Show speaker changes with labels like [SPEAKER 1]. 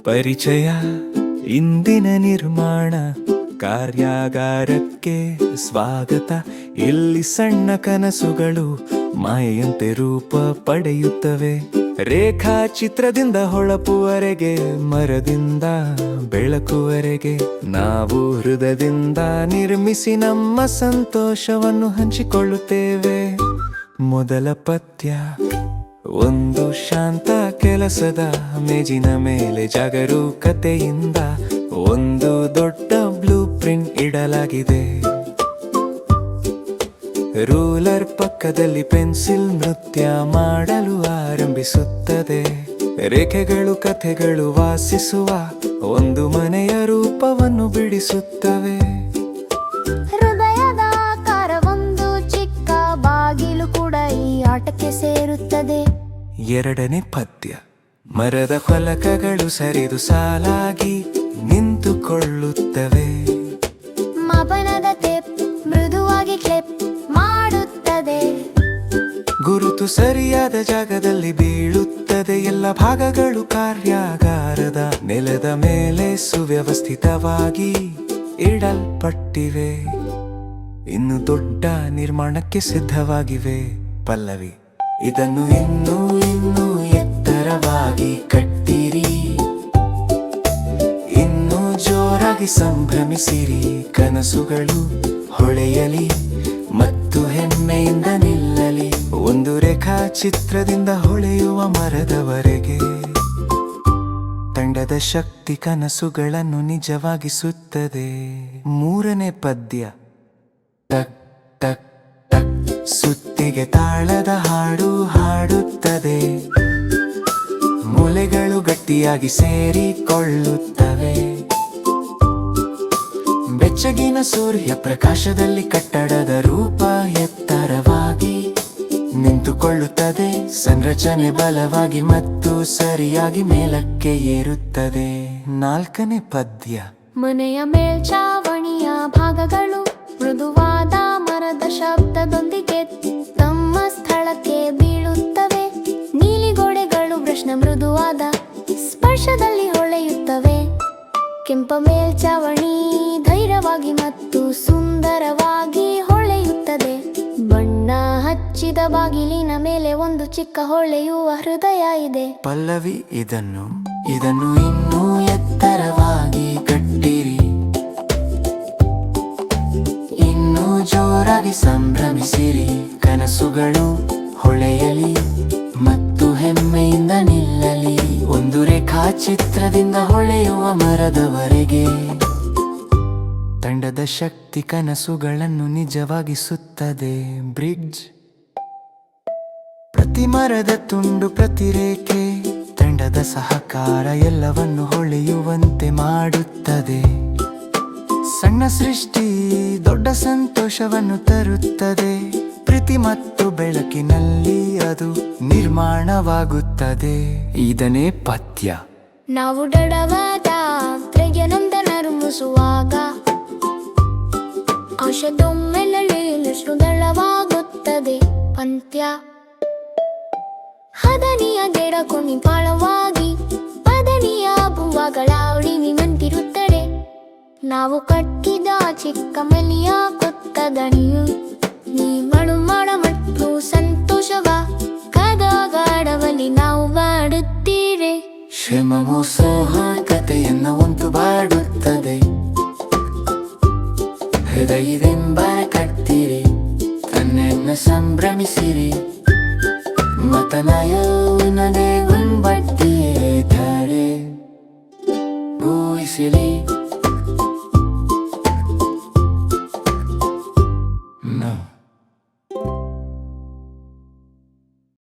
[SPEAKER 1] ಪರಿಚಯ ಇಂದಿನ ನಿರ್ಮಾಣ ಕಾರ್ಯಾಗಾರಕ್ಕೆ ಸ್ವಾಗತ. ಇಲ್ಲಿ ಸಣ್ಣ ಕನಸುಗಳು ಮಾಯೆಯಂತೆ ರೂಪ ಪಡೆಯುತ್ತವೆ. ರೇಖಾಚಿತ್ರದಿಂದ ಹೊಳಪುವರೆಗೆ, ಮರದಿಂದ ಬೆಳಕುವರೆಗೆ, ನಾವು ಹೃದಯದಿಂದ ನಿರ್ಮಿಸಿ ನಮ್ಮ ಸಂತೋಷವನ್ನು ಹಂಚಿಕೊಳ್ಳುತ್ತೇವೆ. ಮೊದಲ ಪದ್ಯ. ಒಂದು ಶಾಂತ ಕೆಲಸದ ಮೇಜಿನ ಮೇಲೆ ಜಾಗರೂಕತೆಯಿಂದ ಒಂದು ದೊಡ್ಡ ಬ್ಲೂ ಪ್ರಿಂಟ್ ಇಡಲಾಗಿದೆ. ರೂಲರ್ ಪಕ್ಕದಲ್ಲಿ ಪೆನ್ಸಿಲ್ ನೃತ್ಯ ಮಾಡಲು ಆರಂಭಿಸುತ್ತದೆ. ರೇಖೆಗಳು ಕಥೆಗಳು ವಾಸಿಸುವ ಒಂದು ಮನೆಯ ರೂಪವನ್ನು ಬಿಡಿಸುತ್ತವೆ.
[SPEAKER 2] ಹೃದಯದ ಆಕಾರ ಒಂದು ಚಿಕ್ಕ ಬಾಗಿಲು ಕೂಡ ಈ ಆಟಕ್ಕೆ ಸೇರುತ್ತದೆ.
[SPEAKER 1] ಎರಡನೇ ಪದ್ಯ. ಮರದ ಫಲಕಗಳು ಸರಿದು ಸಾಲಾಗಿ ನಿಂತುಕೊಳ್ಳುತ್ತವೆ.
[SPEAKER 2] ಮಾಪನದ ಟೇಪ್ ಮೃದುವಾಗಿ ಕ್ಲಿಪ್ ಮಾಡುತ್ತದೆ.
[SPEAKER 1] ಗುರುತು ಸರಿಯಾದ ಜಾಗದಲ್ಲಿ ಬೀಳುತ್ತದೆ. ಎಲ್ಲ ಭಾಗಗಳು ಕಾರ್ಯಾಗಾರದ ನೆಲದ ಮೇಲೆ ಸುವ್ಯವಸ್ಥಿತವಾಗಿ ಇಡಲ್ಪಟ್ಟಿವೆ. ಇನ್ನು ದೊಡ್ಡ ನಿರ್ಮಾಣಕ್ಕೆ ಸಿದ್ಧವಾಗಿವೆ. ಪಲ್ಲವಿ. ಇದನ್ನು ಇನ್ನೂ ಎತ್ತರವಾಗಿ ಕಟ್ಟಿರಿ, ಇನ್ನೂ ಜೋರಾಗಿ ಸಂಭ್ರಮಿಸಿರಿ. ಕನಸುಗಳು ಹೊಳೆಯಲಿ ಮತ್ತು ಹೆಮ್ಮೆಯಿಂದ ನಿಲ್ಲಲಿ. ಒಂದು ರೇಖಾಚಿತ್ರದಿಂದ ಹೊಳೆಯುವ ಮರದವರೆಗೆ ತಂಡದ ಶಕ್ತಿ ಕನಸುಗಳನ್ನು ನಿಜವಾಗಿಸುತ್ತದೆ. ಮೂರನೇ ಪದ್ಯ. ಟಕ್ ಟಕ್ ಟಕ್ ಸುತ್ತಿಗೆ ತಾಳದ ಹಾಡು ಹಾಡುತ್ತದೆ. ಮೂಲೆಗಳು ಗಟ್ಟಿಯಾಗಿ ಸೇರಿಕೊಳ್ಳುತ್ತವೆ. ಬೆಚ್ಚಗಿನ ಸೂರ್ಯ ಪ್ರಕಾಶದಲ್ಲಿ ಕಟ್ಟಡದ ರೂಪ ಎತ್ತರವಾಗಿ ನಿಂತುಕೊಳ್ಳುತ್ತದೆ. ಸಂರಚನೆ ಬಲವಾಗಿ ಮತ್ತು ಸರಿಯಾಗಿ ಮೇಲಕ್ಕೆ ಏರುತ್ತದೆ. ನಾಲ್ಕನೇ ಪದ್ಯ.
[SPEAKER 2] ಮನೆಯ ಮೇಲ್ಛಾವಣಿಯ ಭಾಗಗಳು ಮೃದುವಾದ ಮರದ ಶಬ್ದದೊಂದಿಗೆ ತಮ್ಮ ಸ್ಥಳಕ್ಕೆ ಬೀಳುತ್ತವೆ. ನೀಲಿ ಗೋಡೆಗಳು ಬ್ರಷ್ನ ಮೃದುವಾದ ಸ್ಪರ್ಶದಲ್ಲಿ ಹೊಳೆಯುತ್ತವೆ. ಕೆಂಪ ಮೇಲ್ಛಾವಣಿ ಧೈರ್ಯವಾಗಿ ಮತ್ತು ಸುಂದರವಾಗಿ ಹೊಳೆಯುತ್ತದೆ. ಬಣ್ಣ ಹಚ್ಚಿದ ಬಾಗಿಲಿನ ಮೇಲೆ ಒಂದು ಚಿಕ್ಕ ಹೊಳೆಯುವ ಹೃದಯ ಇದೆ.
[SPEAKER 1] ಪಲ್ಲವಿ. ಇದನ್ನು ಇನ್ನೂ ಎತ್ತರವಾಗಿ ಕಟ್ಟಿರಿ, ಇನ್ನೂ ಜೋರಾಗಿ ಸಂಭ್ರಮಿಸಿರಿ. ಕನಸುಗಳು ಹೊಳೆಯಲಿ ಮತ್ತು ಹೆಮ್ಮೆಯಿಂದ ನಿಲ್ಲಲಿ. ಒಂದು ರೇಖಾಚಿತ್ರದಿಂದ ಹೊಳೆಯುವ ಮರದವರೆಗೆ ತಂಡದ ಶಕ್ತಿ ಕನಸುಗಳನ್ನು ನಿಜವಾಗಿಸುತ್ತದೆ. ಬ್ರಿಡ್ಜ್. ಪ್ರತಿ ಮರದ ತುಂಡು, ಪ್ರತಿ ರೇಖೆ, ತಂಡದ ಸಹಕಾರ ಎಲ್ಲವನ್ನು ಹೊಳೆಯುವಂತೆ ಮಾಡುತ್ತದೆ. ಸಣ್ಣ ಸೃಷ್ಟಿ ದೊಡ್ಡ ಸಂತೋಷವನ್ನು ತರುತ್ತದೆ. ಪ್ರೀತಿ ಮತ್ತು ಬೆಳಕಿನಲ್ಲಿ ಅದು ನಿರ್ಮಾಣವಾಗುತ್ತದೆ. ಐದನೇ ಪದ್ಯ.
[SPEAKER 2] ನಾವು ದೃಢವಾದ ತ್ರೆಯನೊಂದ ನಿರ್ಮಿಸುವಾಗ ಆಶದೊಮ್ಮೆಲೆಷ್ಟು ದೃಢವಾಗುತ್ತದೆ. ಪಂತ್ಯ. ಹದನಿಯ ಗೆಡಕು ನಿಪಾಳವಾಗಿ ಪದನಿಯ ಭುವಗಳ ಉಳಿವಿನಂತಿರುತ್ತದೆ. ನಾವು ಕಟ್ಟಿದ ಚಿಕ್ಕ ಮಲಿಯ ಕೊತ್ತದಣಿಯು ನೀ ಮಳುಮಾಡ ಮತ್ತು ಸಂತೋಷವ ಕದಗಾಡವಲ್ಲಿ ನಾವು ಮಾಡುತ್ತೀರಿ.
[SPEAKER 1] ಶ್ರಮವು ಸೌಹಾರ್ದತೆಯನ್ನು ಉಂಟು ಮಾಡುತ್ತದೆ. ಹೃದಯವೆಂಬ ಕಟ್ಟಿರಿ, ತನ್ನನ್ನು ಸಂಭ್ರಮಿಸಿರಿ. ಮತನಯ